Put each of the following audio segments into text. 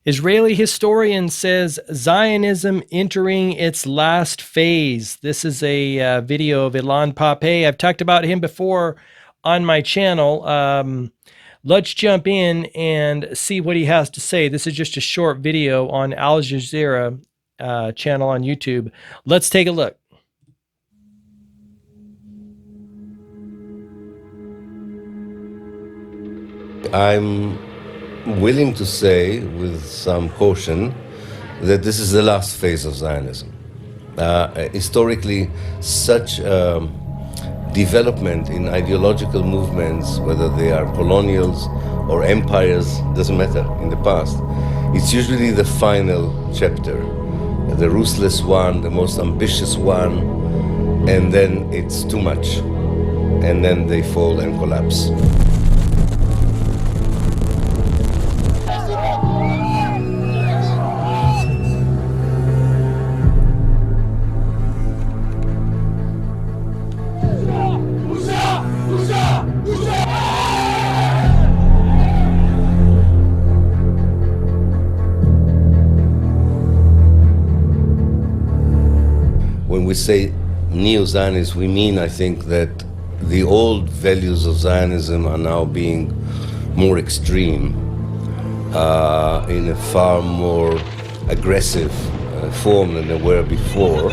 Israeli historian says Zionism entering its last phase. This is a video of Ilan Pappe. I've talked about him before on my channel. Let's jump in and see what he has to say. This is just a short video on Al Jazeera channel on YouTube. Let's take a look. I'm willing to say with some caution that this is the last phase of Zionism. Historically, such development in ideological movements, whether they are colonials or empires, doesn't matter, in the past, it's usually the final chapter, the ruthless one, the most ambitious one, and then it's too much, and then they fall and collapse. When we say neo-Zionists, we mean, I think, that the old values of Zionism are now being more extreme in a far more aggressive form than they were before,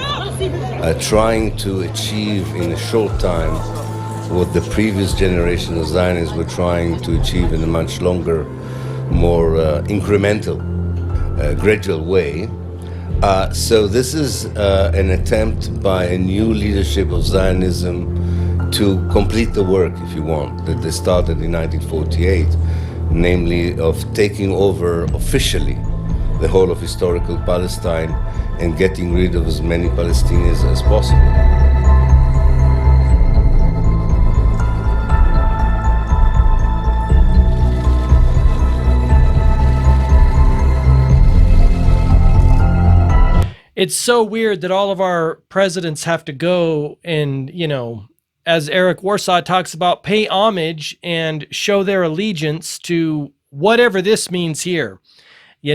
trying to achieve in a short time what the previous generation of Zionists were trying to achieve in a much longer, more incremental, gradual way. So this is an attempt by a new leadership of Zionism to complete the work, if you want, that they started in 1948, namely of taking over officially the whole of historical Palestine and getting rid of as many Palestinians as possible. It's so weird that all of our presidents have to go and, as Eric Warsaw talks about, pay homage and show their allegiance to whatever this means here. Probably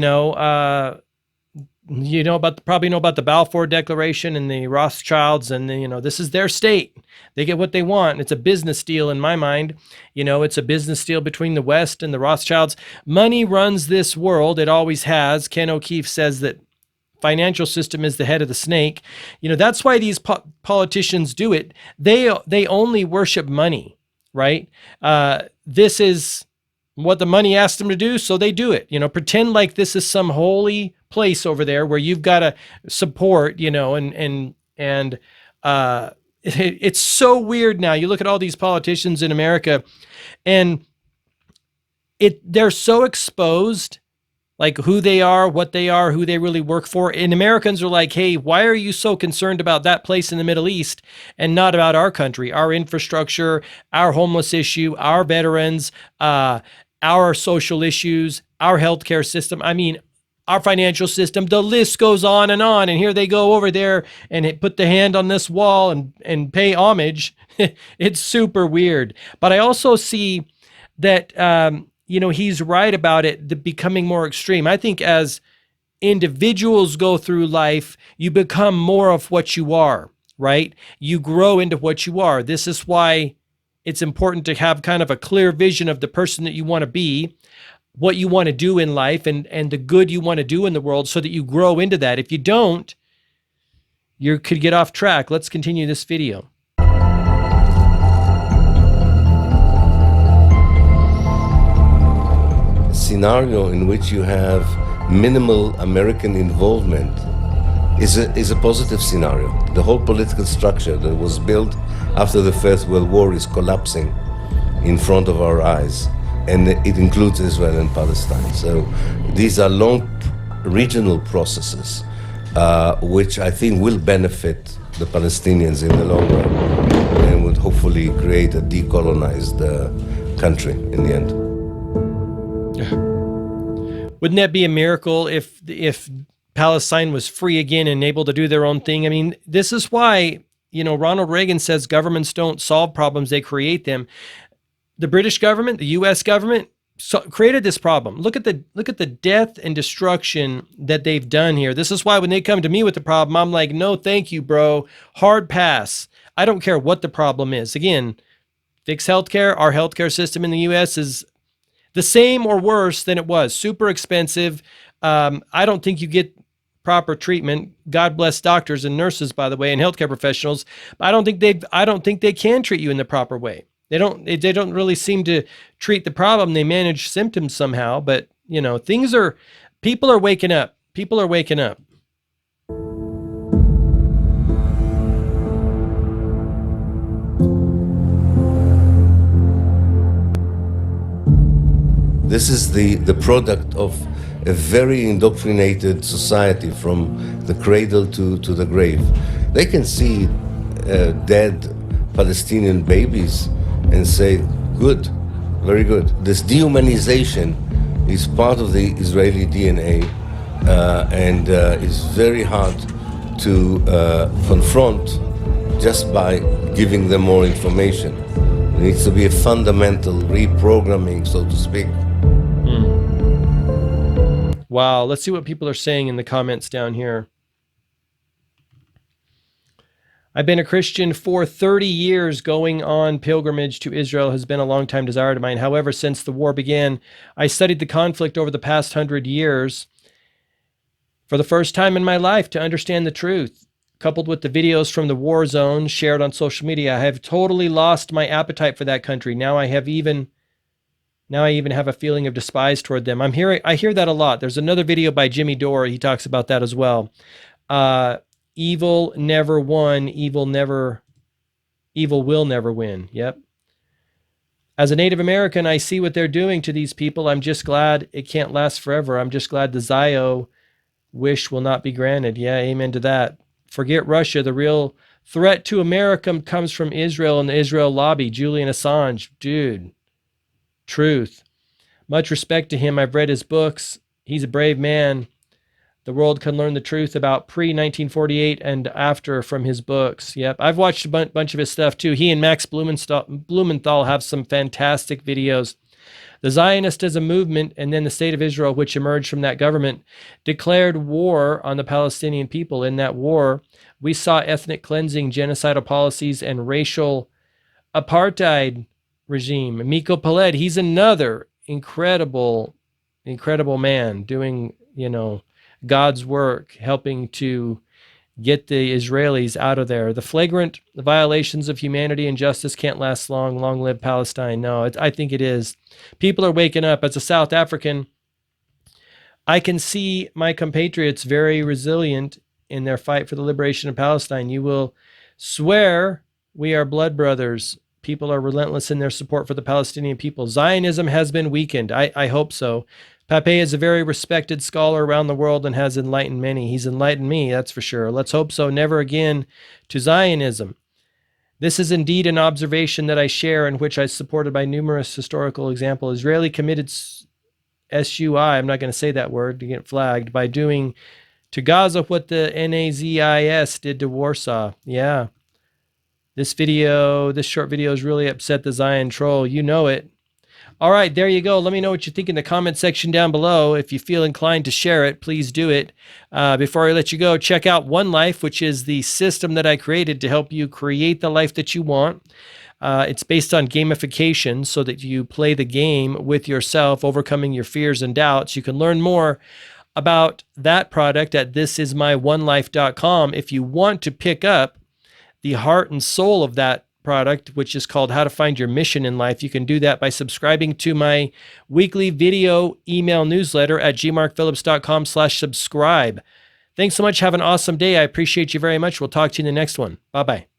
know about the Balfour Declaration and the Rothschilds, and this is their state. They get what they want. It's a business deal in my mind. It's a business deal between the West and the Rothschilds. Money runs this world. It always has. Ken O'Keefe says that financial system is the head of the snake. That's why these politicians do it. They only worship money, right? This is what the money asks them to do, so they do it. Pretend like this is some holy place over there where you've got to support, it's so weird now. You look at all these politicians in America, and they're so exposed, like who they are, what they are, who they really work for. And Americans are like, hey, why are you so concerned about that place in the Middle East and not about our country, our infrastructure, our homeless issue, our veterans, our social issues, our healthcare system? I mean, our financial system, the list goes on. And here they go over there and put the hand on this wall and pay homage. It's super weird. But I also see that, he's right about it becoming more extreme. I think as individuals go through life, you become more of what you are, right? You grow into what you are. This is why it's important to have kind of a clear vision of the person that you want to be, what you want to do in life, and the good you want to do in the world, so that you grow into that. If you don't, you could get off track. Let's continue this video. Scenario in which you have minimal American involvement is a positive scenario. The whole political structure that was built after the First World War is collapsing in front of our eyes, and it includes Israel and Palestine. So these are long regional processes which I think will benefit the Palestinians in the long run and would hopefully create a decolonized country in the end. Wouldn't that be a miracle if Palestine was free again and able to do their own thing? I mean, this is why, Ronald Reagan says governments don't solve problems, they create them. The British government, the US government, created this problem. Look at the death and destruction that they've done here. This is why when they come to me with the problem, I'm like, no, thank you, bro. Hard pass. I don't care what the problem is. Again, fix healthcare. Our healthcare system in the U.S. is the same or worse than it was. Super expensive. I don't think you get proper treatment. God bless doctors and nurses, by the way, and healthcare professionals. But I don't think they can treat you in the proper way. They don't really seem to treat the problem. They manage symptoms somehow. But people are waking up. People are waking up. This is the product of a very indoctrinated society from the cradle to the grave. They can see dead Palestinian babies and say, good, very good. This dehumanization is part of the Israeli DNA and is very hard to confront just by giving them more information. There needs to be a fundamental reprogramming, so to speak. Wow, let's see what people are saying in the comments down here. I've been a Christian for 30 years. Going on pilgrimage to Israel has been a long time desire of mine. However, since the war began, I studied the conflict over the past 100 years for the first time in my life to understand the truth. Coupled with the videos from the war zone shared on social media, I have totally lost my appetite for that country. Now I even have a feeling of despise toward them. I hear that a lot. There's another video by Jimmy Dore. He talks about that as well. Evil never won. Evil will never win. Yep. As a Native American, I see what they're doing to these people. I'm just glad it can't last forever. I'm just glad the Zio wish will not be granted. Yeah, amen to that. Forget Russia. The real threat to America comes from Israel and the Israel lobby. Julian Assange, dude. Truth. Much respect to him. I've read his books. He's a brave man. The world can learn the truth about pre-1948 and after from his books. Yep. I've watched a bunch of his stuff too. He and Max Blumenthal have some fantastic videos. The Zionist as a movement and then the state of Israel, which emerged from that government, declared war on the Palestinian people. In that war, we saw ethnic cleansing, genocidal policies, and racial apartheid regime. Miko Peled, he's another incredible man doing, God's work, helping to get the Israelis out of there. The flagrant violations of humanity and justice can't last long. Long live Palestine. No, I think it is. People are waking up. As a South African, I can see my compatriots very resilient in their fight for the liberation of Palestine. You will swear we are blood brothers. People are relentless in their support for the Palestinian people. Zionism has been weakened. I hope so. Pappe is a very respected scholar around the world and has enlightened many. He's enlightened me, that's for sure. Let's hope so. Never again to Zionism. This is indeed an observation that I share and which I supported by numerous historical examples. Israeli committed SUI, I'm not going to say that word to get flagged, by doing to Gaza what the NAZIS did to Warsaw. Yeah. This short video has really upset the Zion troll. You know it. All right, there you go. Let me know what you think in the comment section down below. If you feel inclined to share it, please do it. Before I let you go, check out One Life, which is the system that I created to help you create the life that you want. It's based on gamification so that you play the game with yourself, overcoming your fears and doubts. You can learn more about that product at thisismyonelife.com. If you want to pick up the heart and soul of that product, which is called How to Find Your Mission in Life, you can do that by subscribing to my weekly video email newsletter at gmarkphillips.com/subscribe. Thanks so much. Have an awesome day. I appreciate you very much. We'll talk to you in the next one. Bye-bye.